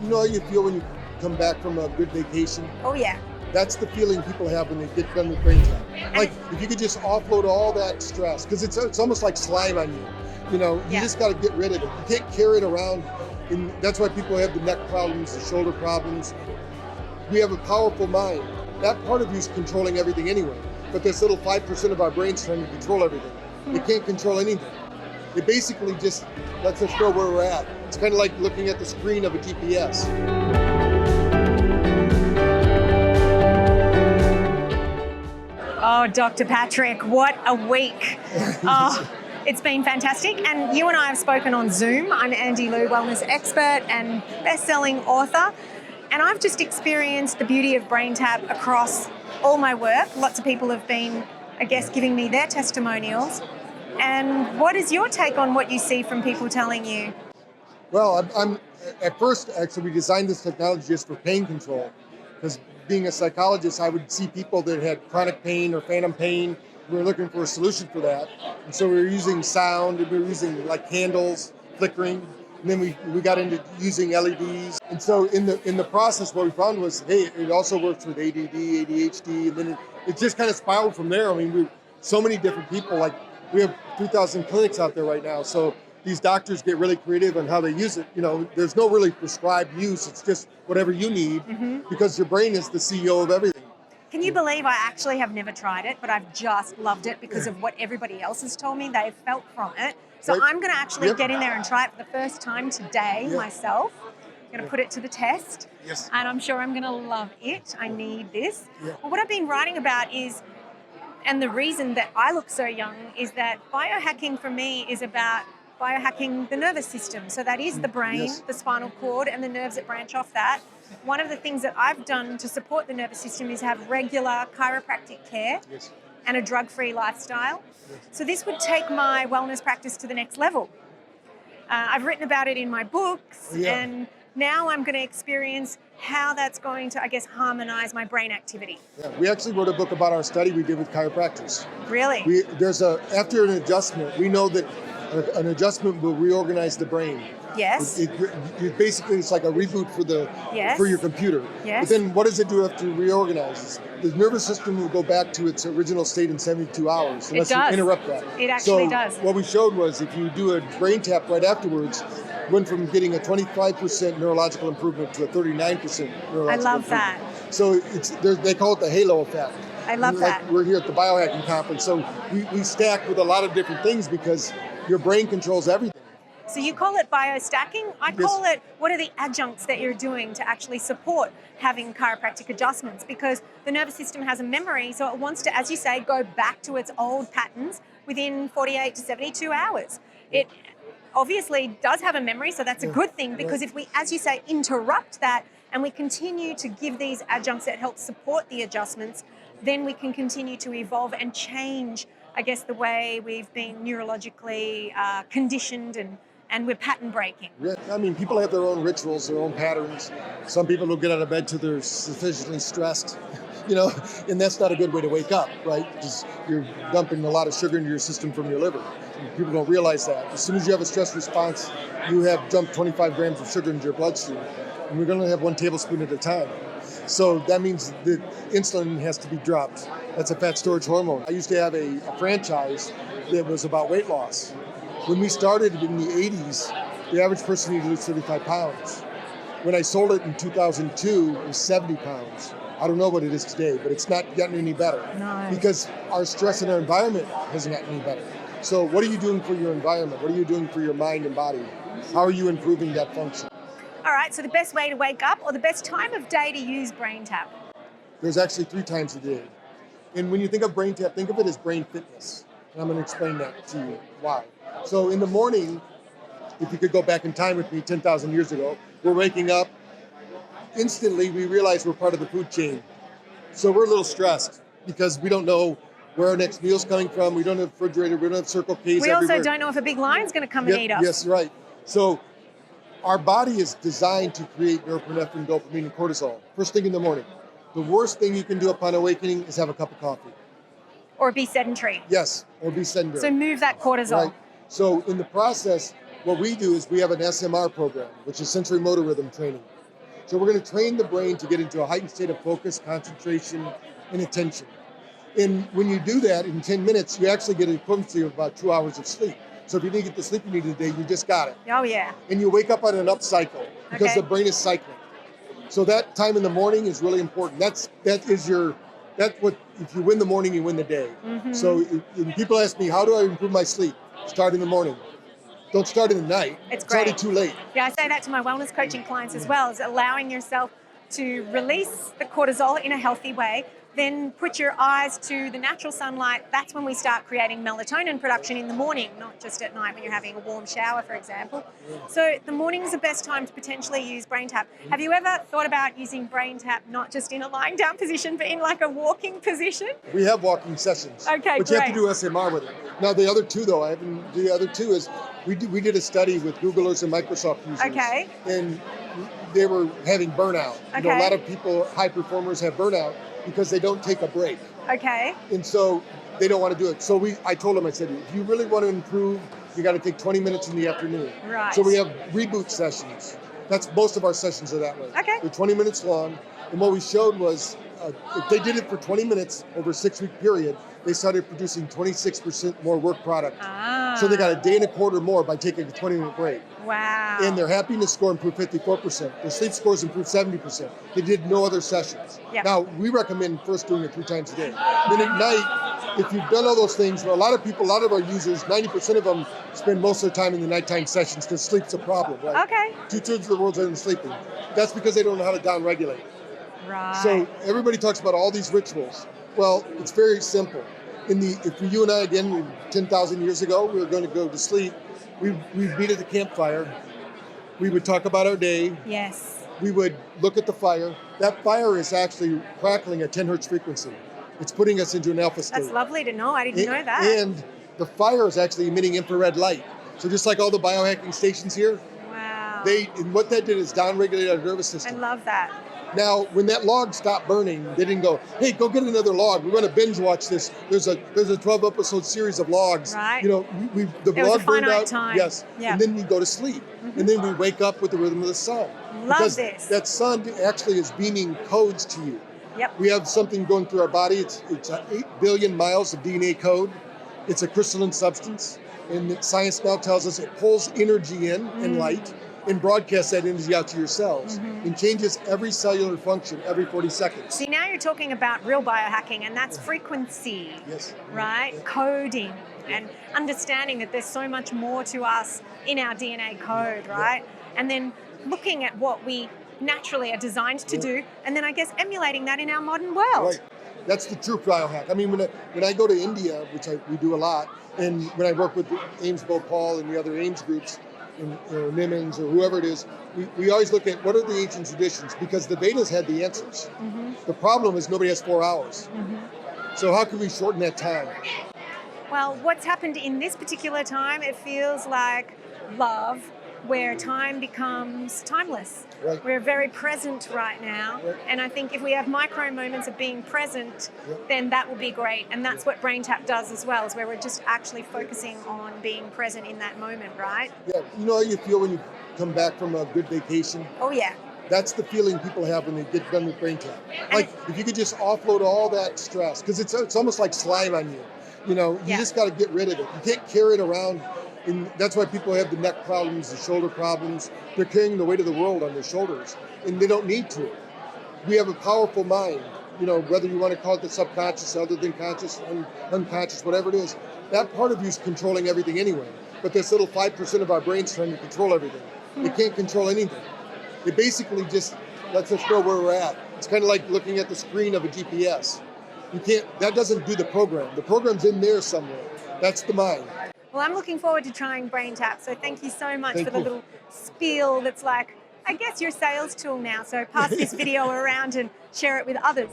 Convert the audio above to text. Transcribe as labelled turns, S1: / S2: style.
S1: You know how you feel when you come back from a good vacation?
S2: Oh yeah.
S1: That's the feeling people have when they get done with BrainTap. Like if you could just offload all that stress, because it's almost like slime on you. You know, you just got to get rid of it. You can't carry it around. And that's why people have the neck problems, the shoulder problems. We have a powerful mind. That part of you is controlling everything anyway. But this little 5% of our brain's trying to control everything. It can't control anything. It basically just lets us know where we're at. It's kind of like looking at the screen of a GPS.
S2: Oh, Dr. Patrick, what a week. Oh, it's been fantastic. And you and I have spoken on Zoom. I'm Andi Lew, wellness expert and best-selling author. And I've just experienced the beauty of BrainTap across all my work. Lots of people have been, I guess, giving me their testimonials. And what is your take on what you see from people telling you?
S1: Well, I'm at first, actually, we designed this technology just for pain control. Because being a psychologist, I would see people that had chronic pain or phantom pain. We were looking for a solution for that. And so we were using sound, and we were using like candles, flickering. And then we got into using LEDs. And so in the process, what we found was, hey, it also works with ADD, ADHD, and then it just kind of spiraled from there. I mean, so many different people, like we have 3,000 clinics out there right now. So these doctors get really creative on how they use it. You know, there's no really prescribed use. It's just whatever you need because your brain is the CEO of everything.
S2: Can you believe I actually have never tried it, but I've just loved it because of what everybody else has told me they've felt from it. So I'm going to actually get in there and try it for the first time today myself. I'm going to put it to the test.
S1: Yes.
S2: And I'm sure I'm going to love it. I need this.
S1: Yeah.
S2: Well, what I've been writing about is, and the reason that I look so young is that biohacking for me is about biohacking the nervous system. So that is the brain, the spinal cord, and the nerves that branch off that. One of the things that I've done to support the nervous system is have regular chiropractic care and a drug-free lifestyle. So this would take my wellness practice to the next level. I've written about it in my books, and now I'm going to experience how that's going to, I guess, harmonize my brain activity.
S1: Yeah, we actually wrote a book about our study we did with chiropractors.
S2: Really?
S1: After an adjustment, we know that an adjustment will reorganize the brain.
S2: Yes.
S1: Basically, it's like a reboot for your computer.
S2: Yes.
S1: But then what does it do after it reorganizes? The nervous system will go back to its original state in 72 hours unless you interrupt that.
S2: It actually does.
S1: What we showed was if you do a BrainTap right afterwards, went from getting a 25% neurological improvement to a 39% neurological improvement.
S2: I love that.
S1: So they call it the halo effect.
S2: I love that.
S1: We're here at the Biohacking conference, so we stack with a lot of different things because your brain controls everything.
S2: So you call it biostacking. I call it, what are the adjuncts that you're doing to actually support having chiropractic adjustments? Because the nervous system has a memory, so it wants to, as you say, go back to its old patterns within 48 to 72 hours. It obviously does have a memory, so that's a good thing, because if we, as you say, interrupt that and we continue to give these adjuncts that help support the adjustments, then we can continue to evolve and change, I guess, the way we've been neurologically conditioned and we're pattern breaking.
S1: Yeah, I mean, people have their own rituals, their own patterns. Some people don't get out of bed till they're sufficiently stressed, you know, and that's not a good way to wake up, right? Because you're dumping a lot of sugar into your system from your liver. And people don't realize that. As soon as you have a stress response, you have dumped 25 grams of sugar into your bloodstream. And we're going to have 1 tablespoon at a time. So that means that insulin has to be dropped. That's a fat storage hormone. I used to have a franchise that was about weight loss. When we started in the 80s, the average person needed to lose 35 pounds. When I sold it in 2002, it was 70 pounds. I don't know what it is today, but it's not gotten any better.
S2: No.
S1: Because our stress in our environment hasn't gotten any better. So what are you doing for your environment? What are you doing for your mind and body? How are you improving that function?
S2: All right, so the best way to wake up or the best time of day to use BrainTap?
S1: There's actually 3 times a day. And when you think of BrainTap, think of it as brain fitness. And I'm going to explain that to you why. So in the morning, if you could go back in time with me 10,000 years ago, we're waking up. Instantly, we realize we're part of the food chain. So we're a little stressed because we don't know where our next meal's coming from. We don't have a refrigerator. We don't have Circle K's
S2: We
S1: everywhere.
S2: also don't know if a big lion's going to come and eat us.
S1: Yes, right. So our body is designed to create norepinephrine, dopamine, and cortisol first thing in the morning. The worst thing you can do upon awakening is have a cup of coffee.
S2: Or be sedentary.
S1: Yes, or be sedentary.
S2: So move that cortisol.
S1: Right. So in the process, what we do is we have an SMR program, which is sensory motor rhythm training. So we're going to train the brain to get into a heightened state of focus, concentration, and attention. And when you do that in 10 minutes, you actually get an equivalency of about 2 hours of sleep. So if you didn't get the sleep you needed today, you just got it.
S2: Oh, yeah.
S1: And you wake up on an up cycle because
S2: Okay.
S1: the brain is cycling. So that time in the morning is really important. That's what, if you win the morning, you win the day. So when people ask me, how do I improve my sleep? Start in the morning. Don't start in the night.
S2: It's
S1: already
S2: great.
S1: too late.
S2: Yeah, I say that to my wellness coaching clients as well, is allowing yourself to release the cortisol in a healthy way, then put your eyes to the natural sunlight. That's when we start creating melatonin production in the morning, not just at night when you're having a warm shower, for example. So the morning's the best time to potentially use BrainTap. Have you ever thought about using BrainTap not just in a lying down position, but in like a walking position?
S1: We have walking sessions.
S2: Okay,
S1: but you have to
S2: great.
S1: do SMR with it. Now the other two though, the other two is we did a study with Googlers and Microsoft users.
S2: Okay.
S1: And they were having burnout. You know, a
S2: Okay.
S1: lot of people, high performers, have burnout because they don't take a break.
S2: Okay.
S1: And so they don't want to do it. So I told them, I said, if you really want to improve, you got to take 20 minutes in the afternoon.
S2: Right.
S1: So we have reboot sessions. That's most of our sessions are that way.
S2: Okay.
S1: They're 20 minutes long. And what we showed was if they did it for 20 minutes over a 6-week period, they started producing 26% more work product.
S2: Ah.
S1: So they got a day and a quarter more by taking a 20-minute break.
S2: Wow.
S1: And their happiness score improved 54%. Their sleep scores improved 70%. They did no other sessions.
S2: Yep.
S1: Now, we recommend first doing it 3 times a day. Then at night, if you've done all those things, a lot of our users, 90% of them spend most of their time in the nighttime sessions because sleep's a problem, right?
S2: Okay.
S1: 2/3 of the world's isn't sleeping. That's because they don't know how to downregulate.
S2: Right.
S1: So everybody talks about all these rituals. Well, it's very simple. If you and I, again, 10,000 years ago, we were going to go to sleep, we'd meet at the campfire. We would talk about our day.
S2: Yes.
S1: We would look at the fire. That fire is actually crackling at 10 hertz frequency. It's putting us into an alpha state.
S2: That's lovely to know. I didn't know that.
S1: And the fire is actually emitting infrared light. So just like all the biohacking stations here,
S2: Wow.
S1: and what that did is downregulate our nervous
S2: I
S1: system.
S2: love that.
S1: Now, when that log stopped burning, they didn't go, hey, go get another log. We're going to binge watch this. There's a 12-episode series of logs.
S2: Right.
S1: You know, the
S2: There was
S1: log
S2: a
S1: burned
S2: finite
S1: out.
S2: time.
S1: Yes.
S2: Yeah.
S1: And then we go to sleep. And then we wake up with the rhythm of the sun.
S2: Love
S1: because
S2: this.
S1: that sun actually is beaming codes to you.
S2: Yep.
S1: We have something going through our body. It's 8 billion miles of DNA code. It's a crystalline substance. And science now tells us it pulls energy in and light and broadcasts that energy out to your cells and changes every cellular function every 40 seconds.
S2: See, now you're talking about real biohacking, and that's frequency,
S1: Yes.
S2: right? Coding and understanding that there's so much more to us in our DNA code, right? And then looking at what we naturally are designed to do, and then I guess emulating that in our modern world.
S1: Right. That's the true biohack. I mean, when I go to India, which we do a lot, and when I work with Ames Bhopal and the other Ames groups, Nimmons or whoever it is, we always look at what are the ancient traditions, because the Vedas had the answers. The problem is nobody has 4 hours. So how can we shorten that time?
S2: Well, what's happened in this particular time, it feels like love, where time becomes timeless.
S1: Right.
S2: We're very present right now.
S1: Right.
S2: And I think if we have micro moments of being present,
S1: Yep.
S2: then that will be great. And that's what BrainTap does as well, is where we're just actually focusing on being present in that moment, right?
S1: Yeah, you know how you feel when you come back from a good vacation?
S2: Oh, yeah.
S1: That's the feeling people have when they get done with BrainTap. Like, if you could just offload all that stress, because it's almost like slime on you. You know, you
S2: Yeah.
S1: just got to get rid of it. You can't carry it around. And that's why people have the neck problems, the shoulder problems. They're carrying the weight of the world on their shoulders, and they don't need to. We have a powerful mind. You know, whether you want to call it the subconscious, other than conscious, unconscious, whatever it is, that part of you is controlling everything anyway. But this little 5% of our brain's trying to control everything. It can't control anything. It basically just lets us know where we're at. It's kind of like looking at the screen of a GPS. That doesn't do the program. The program's in there somewhere. That's the mind.
S2: Well, I'm looking forward to trying BrainTap. So thank you so much
S1: Thank
S2: for the
S1: you.
S2: little spiel that's like, I guess, your sales tool now. So pass this video around and share it with others.